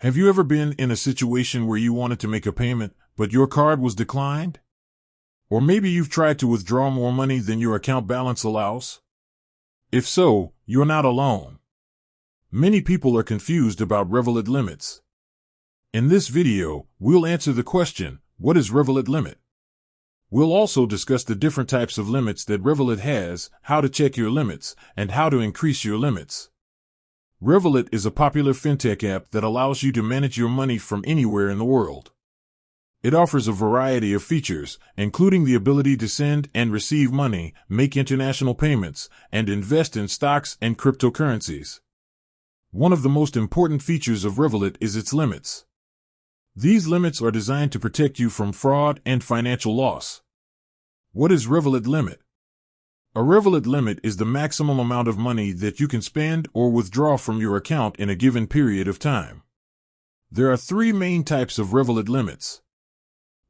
Have you ever been in a situation where you wanted to make a payment, but your card was declined? Or maybe you've tried to withdraw more money than your account balance allows? If so, you're not alone. Many people are confused about Revolut limits. In this video, we'll answer the question, what is Revolut limit? We'll also discuss the different types of limits that Revolut has, how to check your limits, and how to increase your limits. Revolut is a popular fintech app that allows you to manage your money from anywhere in the world. It offers a variety of features, including the ability to send and receive money, make international payments, and invest in stocks and cryptocurrencies. One of the most important features of Revolut is its limits. These limits are designed to protect you from fraud and financial loss. What is Revolut limit? A Revolut limit is the maximum amount of money that you can spend or withdraw from your account in a given period of time. There are three main types of Revolut limits.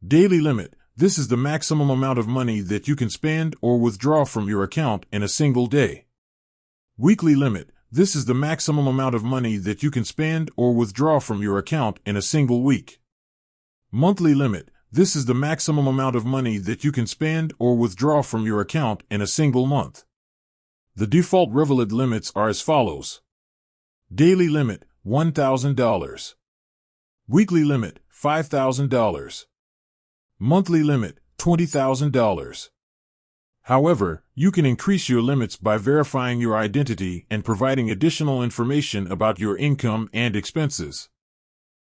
Daily limit. This is the maximum amount of money that you can spend or withdraw from your account in a single day. Weekly limit. This is the maximum amount of money that you can spend or withdraw from your account in a single week. Monthly limit. This is the maximum amount of money that you can spend or withdraw from your account in a single month. The default Revolut limits are as follows. Daily limit, $1,000. Weekly limit, $5,000. Monthly limit, $20,000. However, you can increase your limits by verifying your identity and providing additional information about your income and expenses.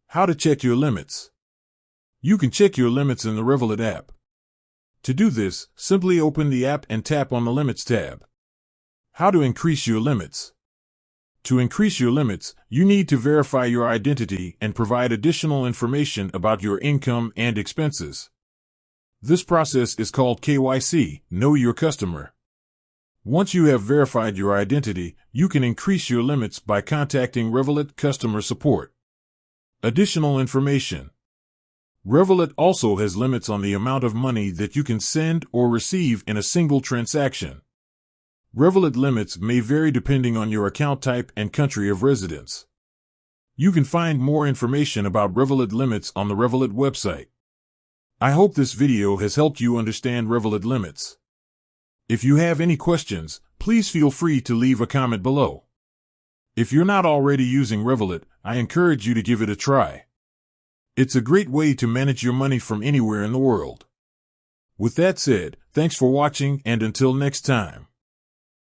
How to check your limits? You can check your limits in the Revolut app. To do this, simply open the app and tap on the Limits tab. How to increase your limits? To increase your limits, you need to verify your identity and provide additional information about your income and expenses. This process is called KYC, Know Your Customer. Once you have verified your identity, you can increase your limits by contacting Revolut customer support. Additional information. Revolut also has limits on the amount of money that you can send or receive in a single transaction. Revolut limits may vary depending on your account type and country of residence. You can find more information about Revolut limits on the Revolut website. I hope this video has helped you understand Revolut limits. If you have any questions, please feel free to leave a comment below. If you're not already using Revolut, I encourage you to give it a try. It's a great way to manage your money from anywhere in the world. With that said, thanks for watching and until next time.